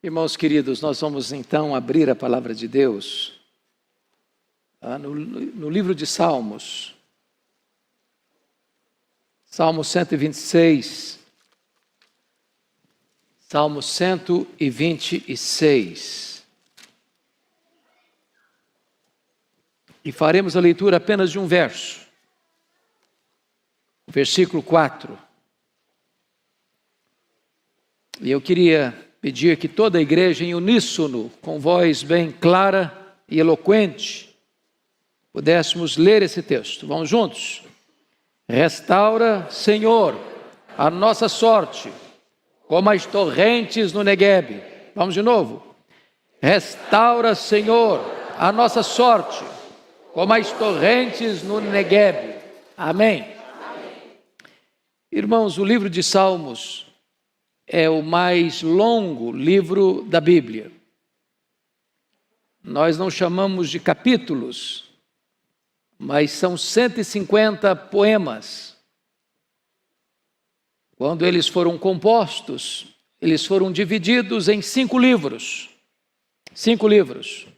Irmãos queridos, nós vamos então abrir a palavra de Deus no livro de Salmos. Salmo 126. Salmo 126. E faremos a leitura apenas de um verso. O versículo 4. E eu queria pedir que toda a igreja em uníssono, com voz bem clara e eloquente, pudéssemos ler esse texto. Vamos juntos? Restaura, Senhor, a nossa sorte, como as torrentes no Neguebe. Vamos de novo? Restaura, Senhor, a nossa sorte, como as torrentes no Neguebe. Amém. Irmãos, o livro de Salmos é o mais longo livro da Bíblia. Nós não chamamos de capítulos, mas são 150 poemas. Quando eles foram compostos, eles foram divididos em 5 livros. 5 livros.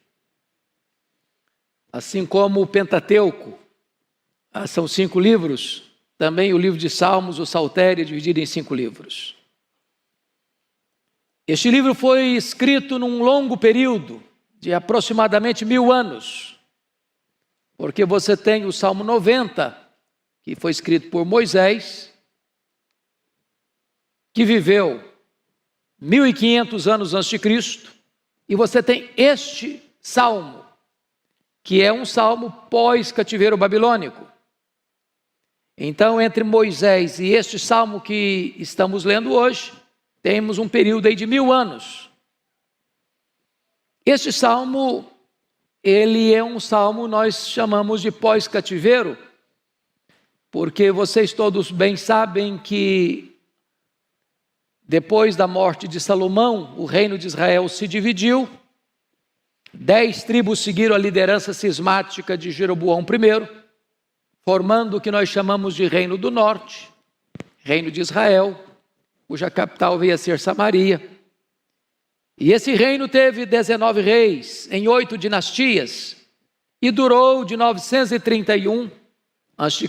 Assim como o Pentateuco, são 5 livros, também o livro de Salmos, o Saltério, é dividido em 5 livros. Este livro foi escrito num longo período, de aproximadamente 1000 anos, porque você tem o Salmo 90, que foi escrito por Moisés, que viveu 1500 anos antes de Cristo, e você tem este Salmo, que é um Salmo pós-cativeiro babilônico. Então, entre Moisés e este Salmo que estamos lendo hoje, temos um período aí de 1000 anos. Este salmo, ele é um salmo, nós chamamos de pós-cativeiro, porque vocês todos bem sabem que depois da morte de Salomão, o reino de Israel se dividiu, 10 tribos seguiram a liderança cismática de Jeroboão I, formando o que nós chamamos de Reino do Norte, Reino de Israel, cuja capital veio a ser Samaria. E esse reino teve 19 reis, em 8 dinastias, e durou de 931 a.C.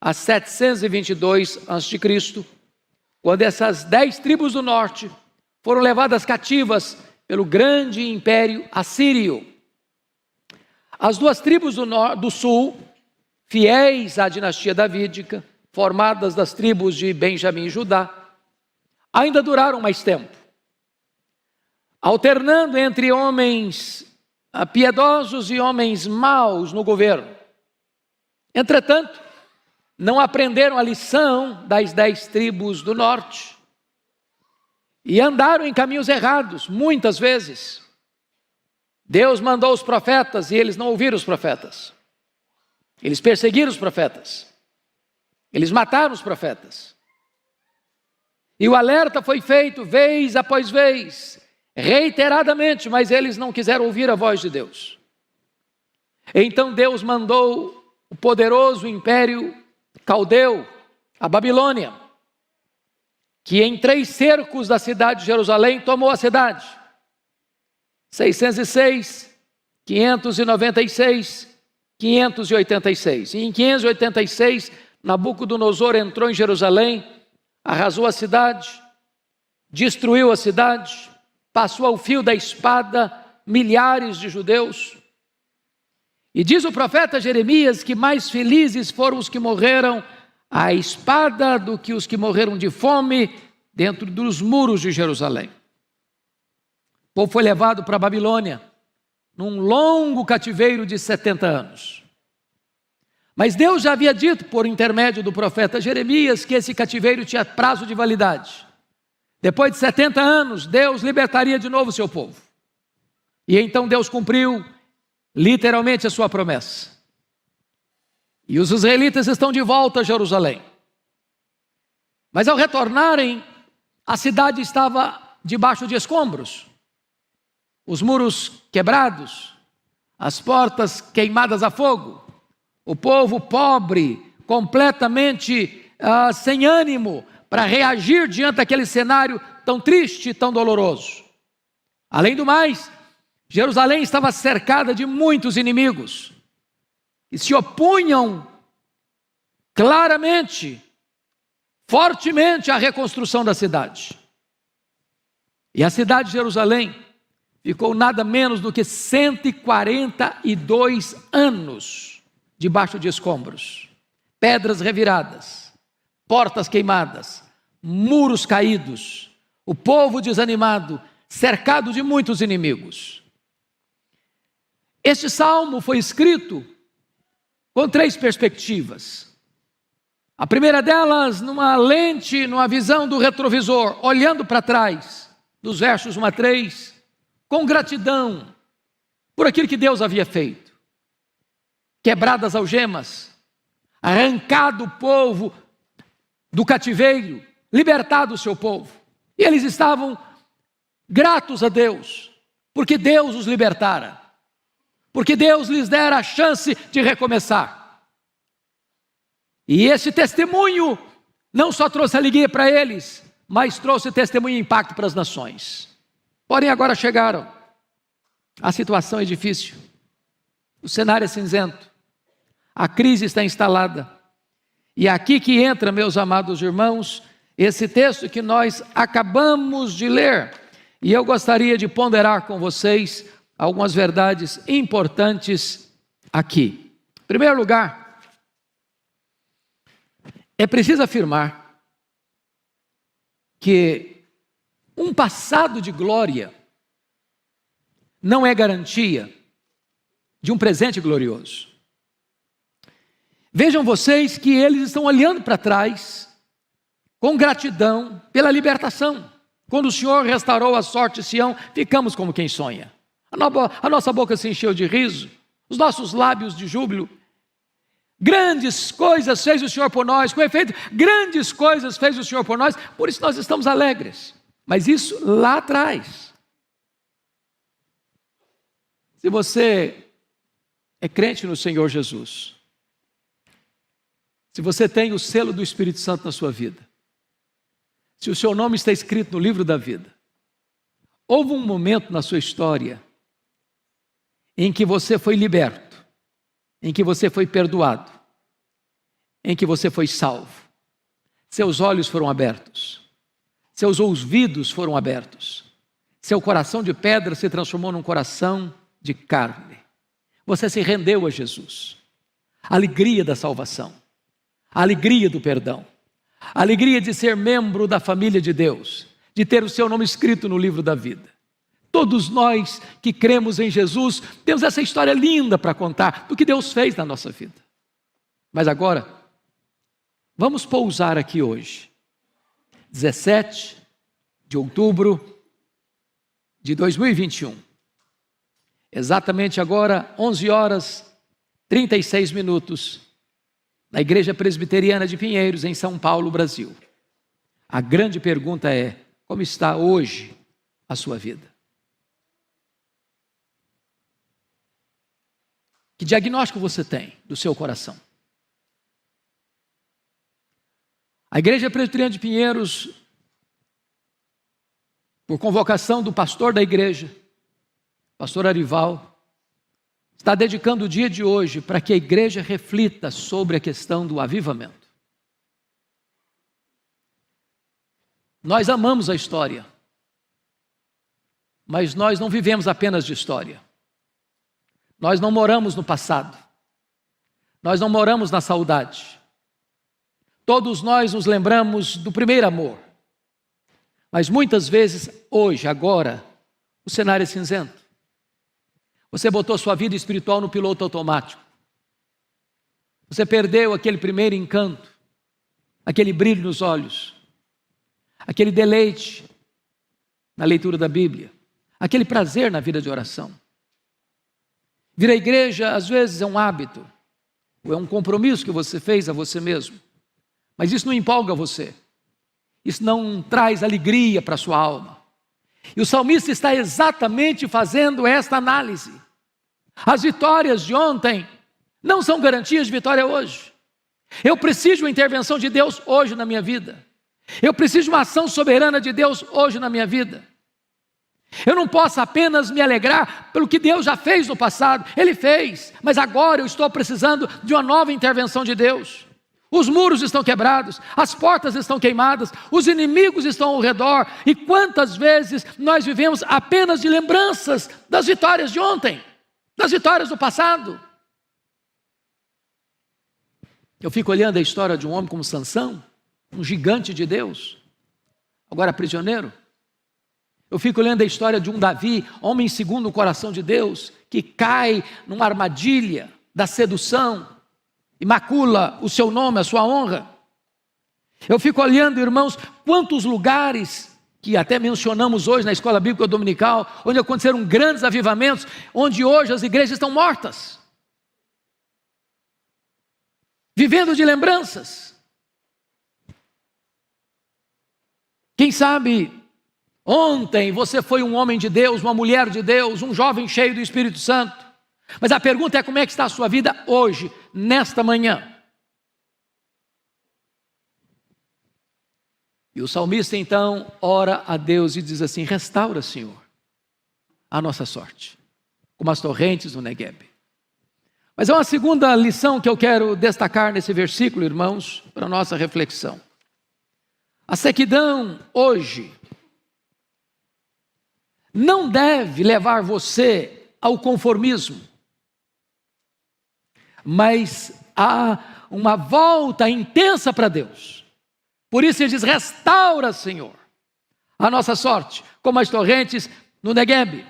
a 722 a.C., quando essas 10 tribos do norte foram levadas cativas pelo grande império assírio. As 2 tribos do sul, fiéis à dinastia davídica, formadas das tribos de Benjamim e Judá, ainda duraram mais tempo, alternando entre homens piedosos e homens maus no governo. Entretanto, não aprenderam a lição das 10 tribos do norte e andaram em caminhos errados, muitas vezes. Deus mandou os profetas e eles não ouviram os profetas. Eles perseguiram os profetas. Eles mataram os profetas. E o alerta foi feito vez após vez, reiteradamente, mas eles não quiseram ouvir a voz de Deus. Então Deus mandou o poderoso império caldeu, a Babilônia, que em 3 cercos da cidade de Jerusalém tomou a cidade. 606, 596, 586. E em 586, Nabucodonosor entrou em Jerusalém, arrasou a cidade, destruiu a cidade, passou ao fio da espada milhares de judeus. E diz o profeta Jeremias que mais felizes foram os que morreram à espada do que os que morreram de fome dentro dos muros de Jerusalém. O povo foi levado para a Babilônia, num longo cativeiro de 70 anos. Mas Deus já havia dito, por intermédio do profeta Jeremias, que esse cativeiro tinha prazo de validade. Depois de 70 anos, Deus libertaria de novo o seu povo. E então Deus cumpriu literalmente a sua promessa. E os israelitas estão de volta a Jerusalém. Mas ao retornarem, a cidade estava debaixo de escombros. Os muros quebrados, as portas queimadas a fogo. O povo pobre, completamente sem ânimo para reagir diante daquele cenário tão triste e tão doloroso. Além do mais, Jerusalém estava cercada de muitos inimigos, que se opunham claramente, fortemente à reconstrução da cidade. E a cidade de Jerusalém ficou nada menos do que 142 anos debaixo de escombros, pedras reviradas, portas queimadas, muros caídos, o povo desanimado, cercado de muitos inimigos. Este salmo foi escrito com 3 perspectivas. A primeira delas, numa lente, numa visão do retrovisor, olhando para trás, dos versos 1 a 3, com gratidão por aquilo que Deus havia feito. Quebradas as algemas, arrancado o povo do cativeiro, libertado o seu povo. E eles estavam gratos a Deus, porque Deus os libertara, porque Deus lhes dera a chance de recomeçar. E esse testemunho não só trouxe alegria para eles, mas trouxe testemunho e impacto para as nações. Porém, agora chegaram. A situação é difícil. O cenário é cinzento. A crise está instalada. E é aqui que entra, meus amados irmãos, esse texto que nós acabamos de ler. E eu gostaria de ponderar com vocês algumas verdades importantes aqui. Em primeiro lugar, é preciso afirmar que um passado de glória não é garantia de um presente glorioso. Vejam vocês que eles estão olhando para trás com gratidão pela libertação. Quando o Senhor restaurou a sorte de Sião, ficamos como quem sonha. A nossa boca se encheu de riso, os nossos lábios de júbilo. Grandes coisas fez o Senhor por nós, com efeito, grandes coisas fez o Senhor por nós, por isso nós estamos alegres. Mas isso lá atrás. Se você é crente no Senhor Jesus, se você tem o selo do Espírito Santo na sua vida, se o seu nome está escrito no livro da vida, houve um momento na sua história em que você foi liberto, em que você foi perdoado, em que você foi salvo. Seus olhos foram abertos, seus ouvidos foram abertos, seu coração de pedra se transformou num coração de carne. Você se rendeu a Jesus. A alegria da salvação, a alegria do perdão, a alegria de ser membro da família de Deus, de ter o seu nome escrito no livro da vida. Todos nós que cremos em Jesus temos essa história linda para contar do que Deus fez na nossa vida. Mas agora, vamos pousar aqui hoje, 17 de outubro de 2021. Exatamente agora, 11 horas 36 minutos, na Igreja Presbiteriana de Pinheiros, em São Paulo, Brasil. A grande pergunta é: como está hoje a sua vida? Que diagnóstico você tem do seu coração? A Igreja Presbiteriana de Pinheiros, por convocação do pastor da igreja, pastor Arival, está dedicando o dia de hoje para que a igreja reflita sobre a questão do avivamento. Nós amamos a história, mas nós não vivemos apenas de história. Nós não moramos no passado, nós não moramos na saudade. Todos nós nos lembramos do primeiro amor, mas muitas vezes, hoje, agora, o cenário é cinzento. Você botou sua vida espiritual no piloto automático. Você perdeu aquele primeiro encanto, aquele brilho nos olhos, aquele deleite na leitura da Bíblia, aquele prazer na vida de oração. Vir à igreja, às vezes, é um hábito, ou é um compromisso que você fez a você mesmo. Mas isso não empolga você. Isso não traz alegria para a sua alma. E o salmista está exatamente fazendo esta análise. As vitórias de ontem não são garantias de vitória hoje. Eu preciso de uma intervenção de Deus hoje na minha vida. Eu preciso de uma ação soberana de Deus hoje na minha vida. Eu não posso apenas me alegrar pelo que Deus já fez no passado. Ele fez, mas agora eu estou precisando de uma nova intervenção de Deus. Os muros estão quebrados, as portas estão queimadas, os inimigos estão ao redor. E quantas vezes nós vivemos apenas de lembranças das vitórias de ontem, das vitórias do passado. Eu fico olhando a história de um homem como Sansão, um gigante de Deus, agora prisioneiro. Eu fico olhando a história de um Davi, homem segundo o coração de Deus, que cai numa armadilha da sedução e macula o seu nome, a sua honra. Eu fico olhando, irmãos, quantos lugares que até mencionamos hoje na escola bíblica dominical, onde aconteceram grandes avivamentos, onde hoje as igrejas estão mortas, vivendo de lembranças. Quem sabe ontem você foi um homem de Deus, uma mulher de Deus, um jovem cheio do Espírito Santo. Mas a pergunta é: como é que está a sua vida hoje, nesta manhã? E o salmista então ora a Deus e diz assim: restaura, Senhor, a nossa sorte, como as torrentes do Negueb. Mas há uma segunda lição que eu quero destacar nesse versículo, irmãos, para a nossa reflexão. A sequidão hoje não deve levar você ao conformismo, mas há uma volta intensa para Deus. Por isso ele diz: restaura, Senhor, a nossa sorte, como as torrentes no Negueb.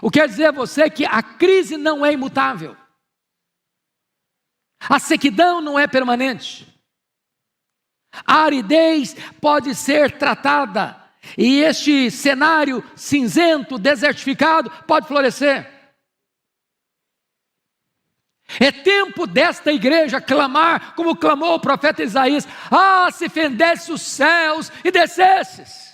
O que quer dizer a você que a crise não é imutável, a sequidão não é permanente, a aridez pode ser tratada, e este cenário cinzento, desertificado, pode florescer. É tempo desta igreja clamar, como clamou o profeta Isaías: ah, se fendesse os céus e descesses.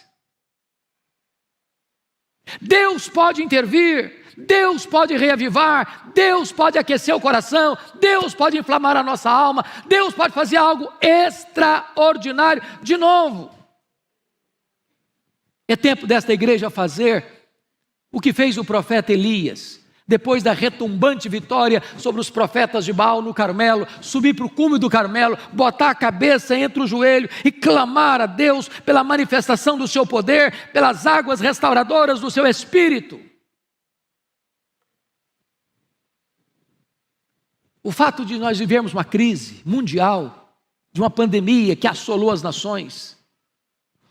Deus pode intervir, Deus pode reavivar, Deus pode aquecer o coração, Deus pode inflamar a nossa alma, Deus pode fazer algo extraordinário de novo. É tempo desta igreja fazer o que fez o profeta Elias, depois da retumbante vitória sobre os profetas de Baal no Carmelo, subir para o cume do Carmelo, botar a cabeça entre o joelho e clamar a Deus pela manifestação do seu poder, pelas águas restauradoras do seu Espírito. O fato de nós vivermos uma crise mundial, de uma pandemia que assolou as nações,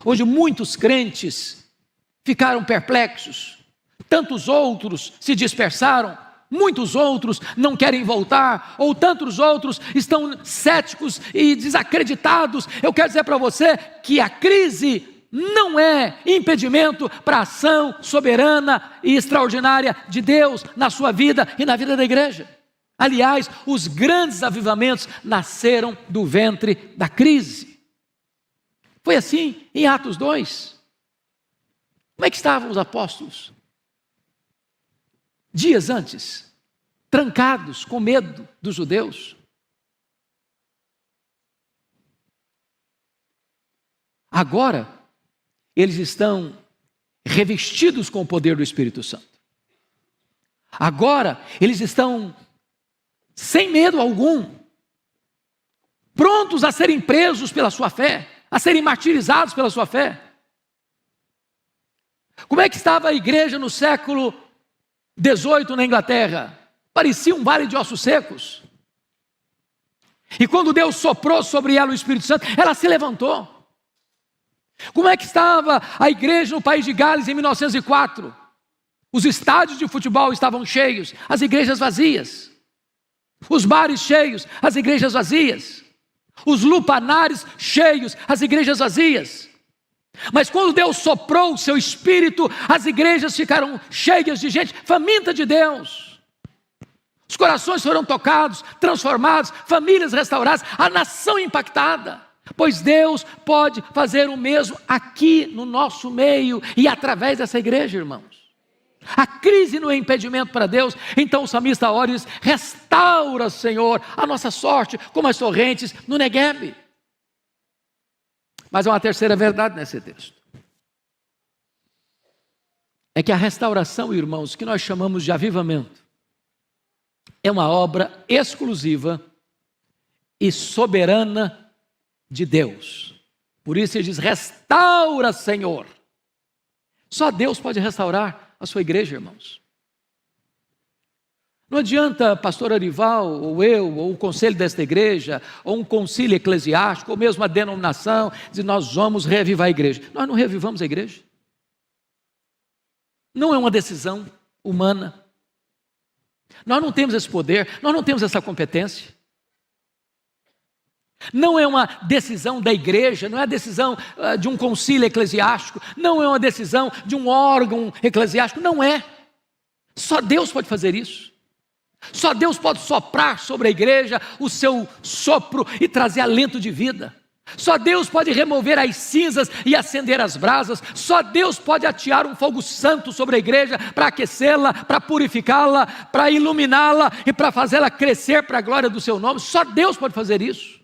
onde muitos crentes ficaram perplexos, tantos outros se dispersaram, muitos outros não querem voltar, ou tantos outros estão céticos e desacreditados. Eu quero dizer para você que a crise não é impedimento para a ação soberana e extraordinária de Deus na sua vida e na vida da igreja. Aliás, os grandes avivamentos nasceram do ventre da crise. Foi assim em Atos 2. Como é que estavam os apóstolos? Dias antes, trancados com medo dos judeus. Agora, eles estão revestidos com o poder do Espírito Santo. Agora, eles estão sem medo algum, prontos a serem presos pela sua fé, a serem martirizados pela sua fé. Como é que estava a igreja no século 18 na Inglaterra? Parecia um vale de ossos secos. E quando Deus soprou sobre ela o Espírito Santo, ela se levantou. Como é que estava a igreja no país de Gales em 1904? Os estádios de futebol estavam cheios, as igrejas vazias. Os bares cheios, as igrejas vazias. Os lupanares cheios, as igrejas vazias. Mas quando Deus soprou o seu Espírito, as igrejas ficaram cheias de gente faminta de Deus. Os corações foram tocados, transformados, famílias restauradas, a nação impactada. Pois Deus pode fazer o mesmo aqui no nosso meio e através dessa igreja, irmãos. A crise não é impedimento para Deus. Então o salmista ora e diz: restaura, Senhor, a nossa sorte, como as torrentes no Negueb. Mas há uma terceira verdade nesse texto. é que a restauração, irmãos, que nós chamamos de avivamento, é uma obra exclusiva e soberana de Deus. Por isso ele diz: restaura, Senhor. Só Deus pode restaurar a sua igreja, irmãos. Não adianta pastor Arival, ou eu, ou o conselho desta igreja, ou um concílio eclesiástico, ou mesmo a denominação, dizer: nós vamos reavivar a igreja. Nós não reavivamos a igreja. Não é uma decisão humana. Nós não temos esse poder, nós não temos essa competência. Não é uma decisão da igreja, não é a decisão de um concílio eclesiástico, não é uma decisão de um órgão eclesiástico, não é. Só Deus pode fazer isso. Só Deus pode soprar sobre a igreja o seu sopro e trazer alento de vida. Só Deus pode remover as cinzas e acender as brasas. Só Deus pode atear um fogo santo sobre a igreja para aquecê-la, para purificá-la, para iluminá-la e para fazê-la crescer para a glória do seu nome. Só Deus pode fazer isso.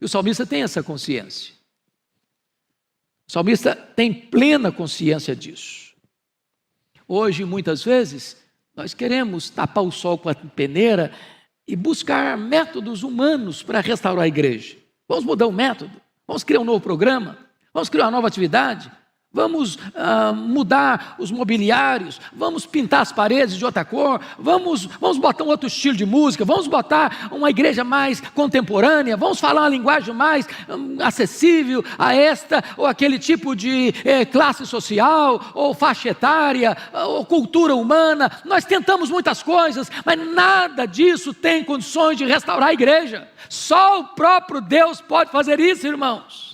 E o salmista tem essa consciência. O salmista tem plena consciência disso. Hoje, muitas vezes, nós queremos tapar o sol com a peneira e buscar métodos humanos para restaurar a igreja. Vamos mudar o método, vamos criar um novo programa, vamos criar uma nova atividade, vamos mudar os mobiliários, vamos pintar as paredes de outra cor, vamos botar um outro estilo de música, vamos botar uma igreja mais contemporânea, vamos falar uma linguagem mais acessível a esta ou aquele tipo de classe social, ou faixa etária, ou cultura humana. Nós tentamos muitas coisas, mas nada disso tem condições de restaurar a igreja. Só o próprio Deus pode fazer isso, irmãos.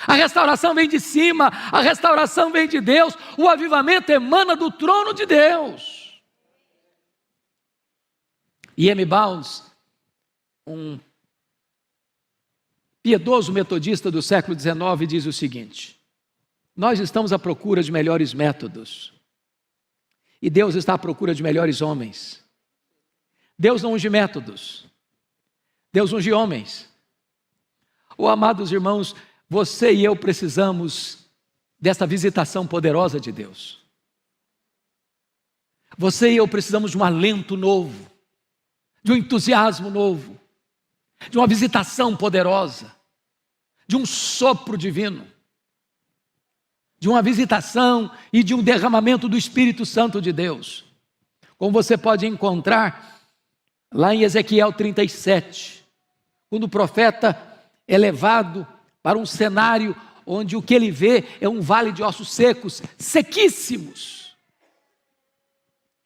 A restauração vem de cima, a restauração vem de Deus, o avivamento emana do trono de Deus. E M. Bounds, um piedoso metodista do século XIX, diz o seguinte: nós estamos à procura de melhores métodos, e Deus está à procura de melhores homens. Deus não unge métodos, Deus unge homens. Oh, amados irmãos, você e eu precisamos dessa visitação poderosa de Deus. Você e eu precisamos de um alento novo, de um entusiasmo novo, de uma visitação poderosa, de um sopro divino, de uma visitação e de um derramamento do Espírito Santo de Deus. Como você pode encontrar lá em Ezequiel 37, quando o profeta é levado para um cenário onde o que ele vê é um vale de ossos secos, sequíssimos.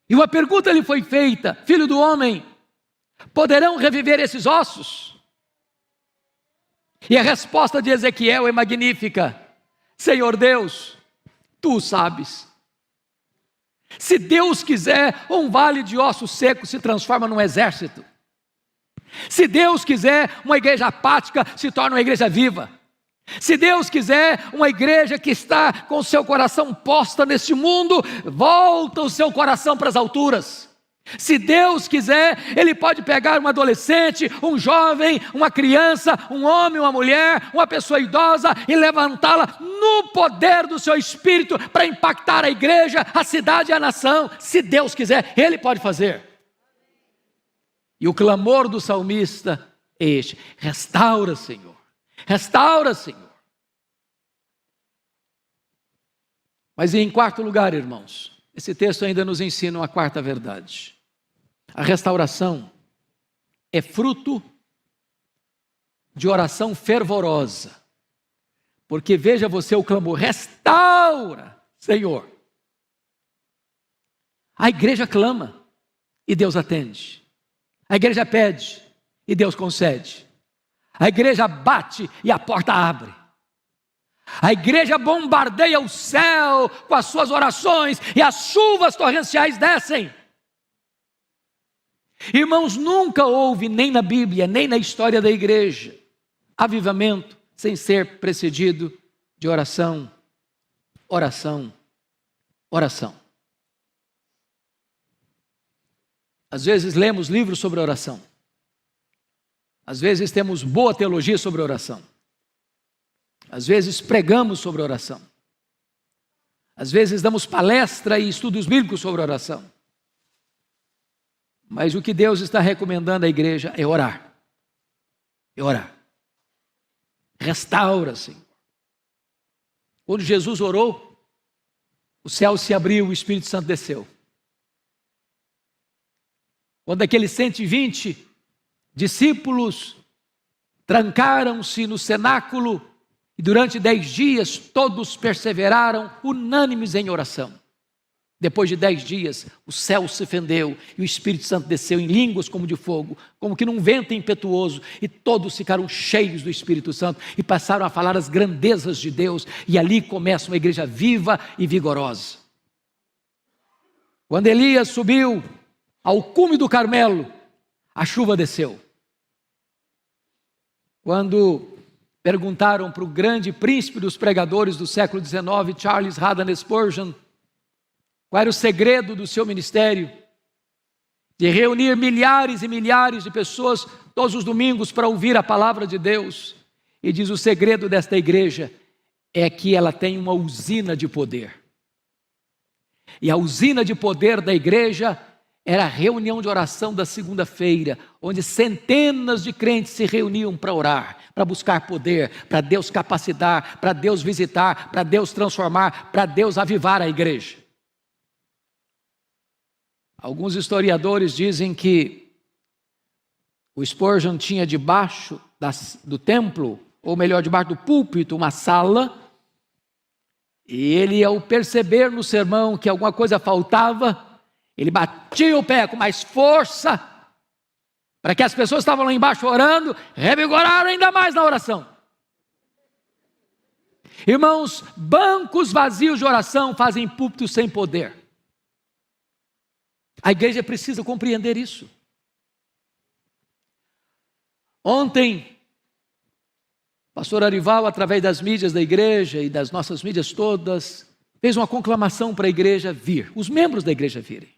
E uma pergunta lhe foi feita: filho do homem, poderão reviver esses ossos? E a resposta de Ezequiel é magnífica: Senhor Deus, tu o sabes. Se Deus quiser, um vale de ossos secos se transforma num exército. Se Deus quiser, uma igreja apática se torna uma igreja viva. Se Deus quiser, uma igreja que está com o seu coração posta neste mundo, volta o seu coração para as alturas. Se Deus quiser, Ele pode pegar um adolescente, um jovem, uma criança, um homem, uma mulher, uma pessoa idosa e levantá-la no poder do seu Espírito para impactar a igreja, a cidade e a nação. Se Deus quiser, Ele pode fazer. E o clamor do salmista é este: restaura, Senhor. Restaura, Senhor. Mas em quarto lugar, irmãos, esse texto ainda nos ensina uma quarta verdade. A restauração é fruto de oração fervorosa. Porque veja você o clamor: restaura, Senhor. A igreja clama e Deus atende. A igreja pede e Deus concede. A igreja bate e a porta abre. A igreja bombardeia o céu com as suas orações e as chuvas torrenciais descem. Irmãos, nunca houve, nem na Bíblia, nem na história da igreja, avivamento sem ser precedido de oração, oração, oração. Às vezes lemos livros sobre oração. Às vezes temos boa teologia sobre oração. Às vezes pregamos sobre oração. Às vezes damos palestra e estudos bíblicos sobre oração. Mas o que Deus está recomendando à igreja é orar. É orar. Restaura, Senhor. Quando Jesus orou, o céu se abriu, o Espírito Santo desceu. Quando aqueles 120 discípulos trancaram-se no cenáculo e durante 10 dias todos perseveraram unânimes em oração. Depois de 10 dias, o céu se fendeu e o Espírito Santo desceu em línguas como de fogo, como que num vento impetuoso, e todos ficaram cheios do Espírito Santo e passaram a falar as grandezas de Deus, e ali começa uma igreja viva e vigorosa. Quando Elias subiu ao cume do Carmelo, a chuva desceu. Quando perguntaram para o grande príncipe dos pregadores do século XIX, Charles Haddon Spurgeon, qual era o segredo do seu ministério, de reunir milhares e milhares de pessoas todos os domingos para ouvir a palavra de Deus, e diz: o segredo desta igreja é que ela tem uma usina de poder. E a usina de poder da igreja era a reunião de oração da segunda-feira, onde centenas de crentes se reuniam para orar, para buscar poder, para Deus capacitar, para Deus visitar, para Deus transformar, para Deus avivar a igreja. Alguns historiadores dizem que o Spurgeon tinha debaixo do templo, ou melhor, debaixo do púlpito, uma sala, e ele, ao perceber no sermão que alguma coisa faltava, ele batia o pé com mais força, para que as pessoas que estavam lá embaixo orando revigoraram ainda mais na oração. Irmãos, bancos vazios de oração fazem púlpitos sem poder. A igreja precisa compreender isso. Ontem, o pastor Arival, através das mídias da igreja e das nossas mídias todas, fez uma conclamação para a igreja vir, os membros da igreja virem.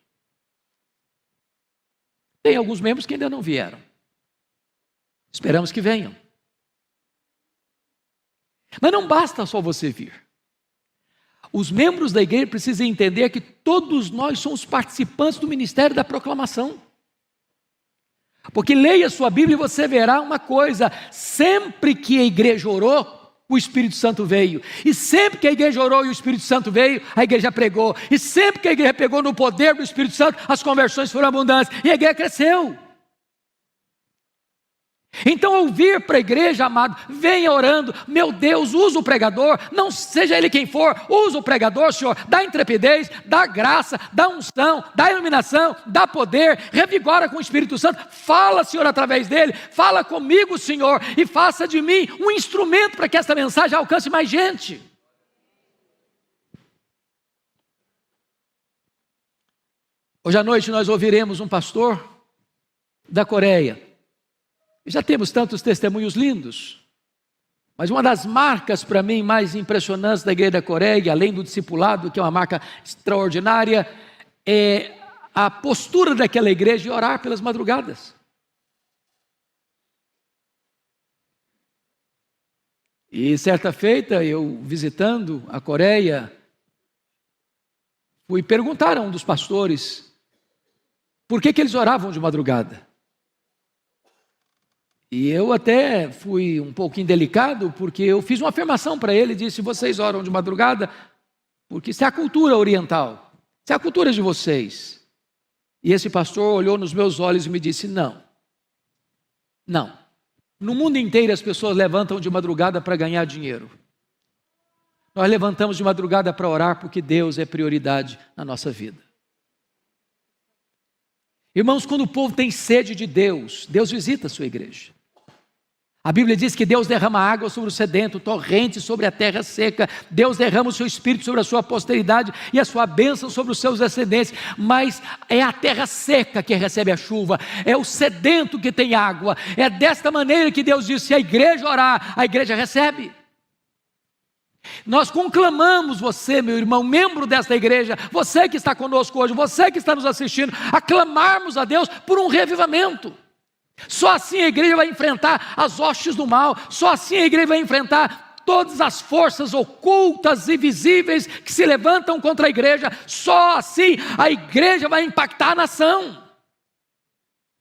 Tem alguns membros que ainda não vieram. Esperamos que venham. Mas não basta só você vir. Os membros da igreja precisam entender que todos nós somos participantes do ministério da proclamação. Porque leia sua Bíblia e você verá uma coisa: sempre que a igreja orou, o Espírito Santo veio. E sempre que a igreja orou e o Espírito Santo veio, a igreja pregou. E sempre que a igreja pegou no poder do Espírito Santo, as conversões foram abundantes e a igreja cresceu. Então, ao vir para a igreja, amado, venha orando. Meu Deus, usa o pregador, não seja ele quem for, usa o pregador, Senhor, dá intrepidez, dá graça, dá unção, dá iluminação, dá poder, revigora com o Espírito Santo. Fala, Senhor, através dele, fala comigo, Senhor, e faça de mim um instrumento para que essa mensagem alcance mais gente. Hoje à noite nós ouviremos um pastor da Coreia. Já temos tantos testemunhos lindos, mas uma das marcas para mim mais impressionantes da igreja da Coreia, além do discipulado, que é uma marca extraordinária, é a postura daquela igreja de orar pelas madrugadas. E certa feita, eu visitando a Coreia, fui perguntar a um dos pastores por que eles oravam de madrugada. E eu até fui um pouco indelicado, porque eu fiz uma afirmação para ele, disse: vocês oram de madrugada porque isso é a cultura oriental, isso é a cultura de vocês. E esse pastor olhou nos meus olhos e me disse: não. No mundo inteiro as pessoas levantam de madrugada para ganhar dinheiro. Nós levantamos de madrugada para orar porque Deus é prioridade na nossa vida. Irmãos, quando o povo tem sede de Deus, Deus visita a sua igreja. A Bíblia diz que Deus derrama água sobre o sedento, torrente sobre a terra seca. Deus derrama o seu Espírito sobre a sua posteridade e a sua bênção sobre os seus descendentes. Mas é a terra seca que recebe a chuva, é o sedento que tem água. É desta maneira que Deus diz: se a igreja orar, a igreja recebe. Nós conclamamos você, meu irmão, membro desta igreja, você que está conosco hoje, você que está nos assistindo, a clamarmos a Deus por um revivamento. Só assim a igreja vai enfrentar as hostes do mal, só assim a igreja vai enfrentar todas as forças ocultas e visíveis que se levantam contra a igreja. Só assim a igreja vai impactar a nação.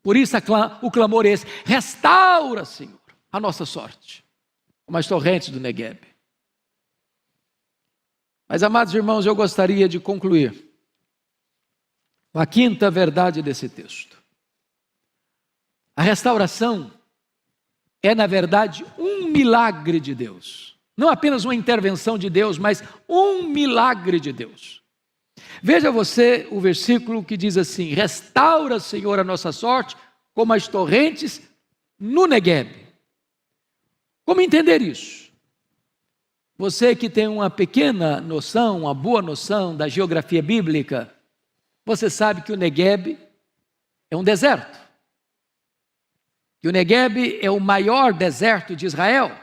Por isso o clamor é esse: restaura, Senhor, a nossa sorte, como as torrentes do Negueb. Mas, amados irmãos, eu gostaria de concluir com a quinta verdade desse texto. A restauração é, na verdade, um milagre de Deus. Não apenas uma intervenção de Deus, mas um milagre de Deus. Veja você o versículo que diz assim: restaura, Senhor, a nossa sorte, como as torrentes no Negueb. Como entender isso? Você que tem uma pequena noção, uma boa noção da geografia bíblica, você sabe que o Negueb é um deserto. Que o Negueb é o maior deserto de Israel.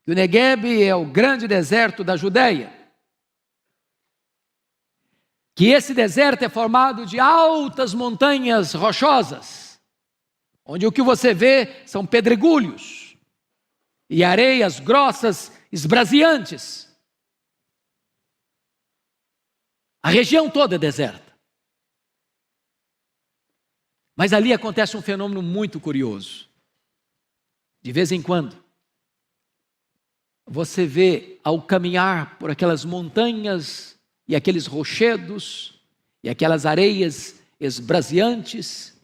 Que o Negueb é o grande deserto da Judeia. Que esse deserto é formado de altas montanhas rochosas, onde o que você vê são pedregulhos e areias grossas, esbraseantes. A região toda é deserta. Mas ali acontece um fenômeno muito curioso. De vez em quando, você vê, ao caminhar por aquelas montanhas e aqueles rochedos e aquelas areias esbraseantes,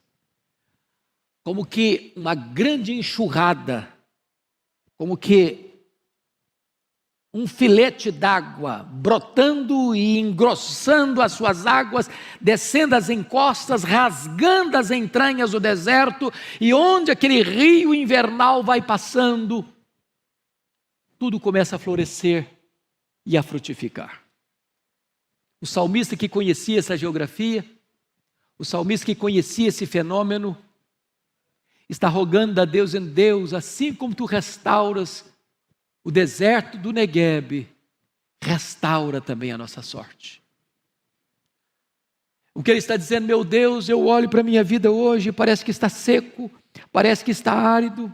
como que uma grande enxurrada, como que um filete d'água brotando e engrossando as suas águas, descendo as encostas, rasgando as entranhas do deserto, e onde aquele rio invernal vai passando, tudo começa a florescer e a frutificar. O salmista que conhecia essa geografia, o salmista que conhecia esse fenômeno, está rogando a Deus, em Deus, assim como tu restauras o deserto do Negueb, restaura também a nossa sorte. O que ele está dizendo: meu Deus, eu olho para a minha vida hoje, parece que está seco, parece que está árido,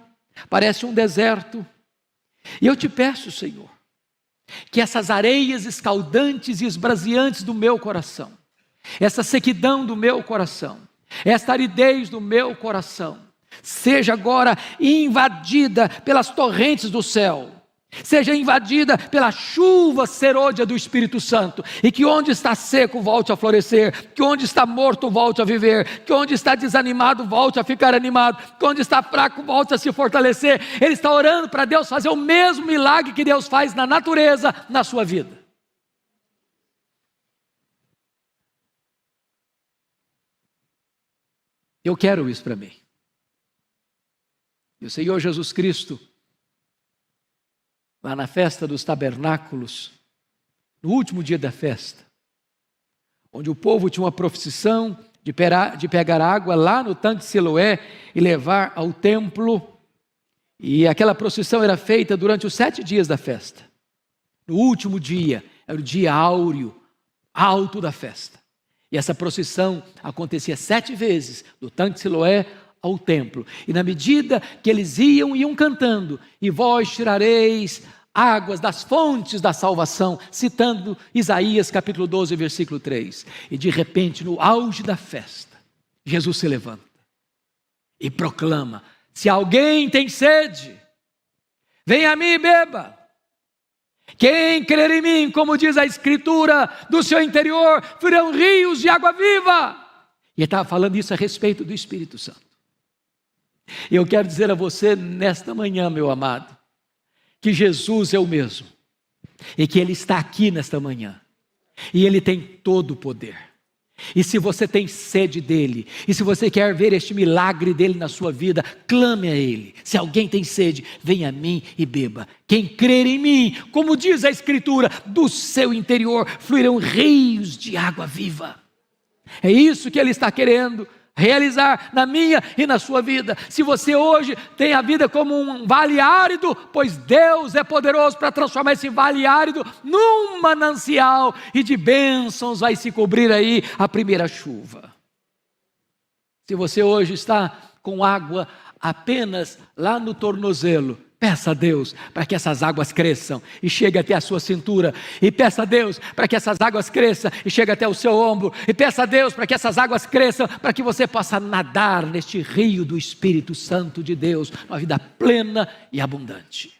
parece um deserto. E eu te peço, Senhor, que essas areias escaldantes e esbraseantes do meu coração, essa sequidão do meu coração, esta aridez do meu coração, seja agora invadida pelas torrentes do céu, seja invadida pela chuva serôdia do Espírito Santo, e que onde está seco volte a florescer, que onde está morto volte a viver, que onde está desanimado volte a ficar animado, que onde está fraco volte a se fortalecer. Ele está orando para Deus fazer o mesmo milagre que Deus faz na natureza, na sua vida. Eu quero isso para mim. E o Senhor Jesus Cristo, lá na festa dos tabernáculos, no último dia da festa, onde o povo tinha uma procissão de pegar água lá no tanque de Siloé e levar ao templo, e aquela procissão era feita durante os 7 dias da festa. No último dia, era o dia áureo, alto da festa, e essa procissão acontecia 7 vezes, do tanque de Siloé ao templo, e na medida que eles iam cantando: e vós tirareis águas das fontes da salvação, citando Isaías capítulo 12, versículo 3, e de repente, no auge da festa, Jesus se levanta e proclama: se alguém tem sede, venha a mim e beba. Quem crer em mim, como diz a Escritura, do seu interior fluirão rios de água viva. E ele estava falando isso a respeito do Espírito Santo. Eu quero dizer a você nesta manhã, meu amado, que Jesus é o mesmo, e que Ele está aqui nesta manhã, e Ele tem todo o poder. E se você tem sede dEle, e se você quer ver este milagre dEle na sua vida, clame a Ele. Se alguém tem sede, venha a mim e beba. Quem crer em mim, como diz a Escritura, do seu interior fluirão rios de água viva. É isso que Ele está querendo realizar na minha e na sua vida. Se você hoje tem a vida como um vale árido, pois Deus é poderoso para transformar esse vale árido num manancial, e de bênçãos vai se cobrir aí a primeira chuva. Se você hoje está com água apenas lá no tornozelo, Peça a Deus para que essas águas cresçam e cheguem até a sua cintura. E peça a Deus para que essas águas cresçam e cheguem até o seu ombro. E peça a Deus para que essas águas cresçam, para que você possa nadar neste rio do Espírito Santo de Deus, uma vida plena e abundante.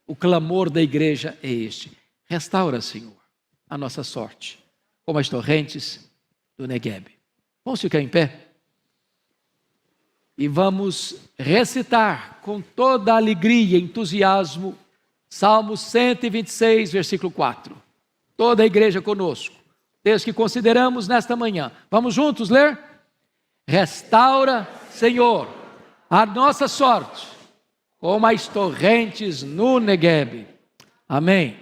O clamor da igreja é este: restaura, Senhor, a nossa sorte, como as torrentes do Neguebe. Vamos ficar em pé? E vamos recitar com toda alegria e entusiasmo Salmo 126, versículo 4. Toda a igreja conosco. Texto que consideramos nesta manhã. Vamos juntos ler? Restaura, Senhor, a nossa sorte, como as torrentes no Neguebe. Amém.